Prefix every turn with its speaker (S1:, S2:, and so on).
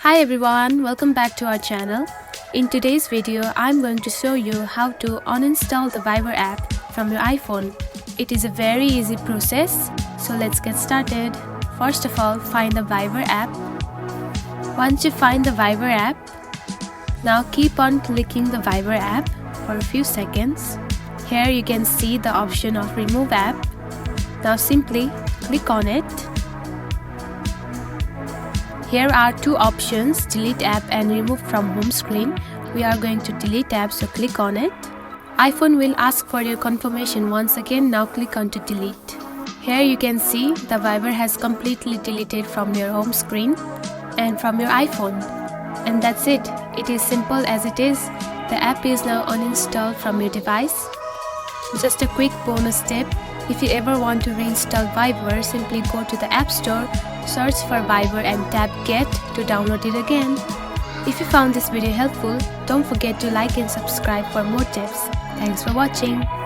S1: Hi everyone, welcome back to our channel. In today's video, I'm going to show you how to uninstall the Viber app from your iPhone. It is a very easy process, so let's get started. First of all, find the Viber app. Once you find the Viber app, now keep on clicking the Viber app for a few seconds. Here you can see the option of remove app. Now simply click on it. Here are two options, delete app and remove from home screen. We are going to delete app, so click on it. iPhone will ask for your confirmation once again. Now click on to delete. Here you can see the Viber has completely deleted from your home screen and from your iPhone. And that's it. It is simple as it is. The app is now uninstalled from your device. Just a quick bonus tip. If you ever want to reinstall Viber, simply go to the App Store, search for Viber and tap Get to download it again. If you found this video helpful, don't forget to like and subscribe for more tips. Thanks for watching.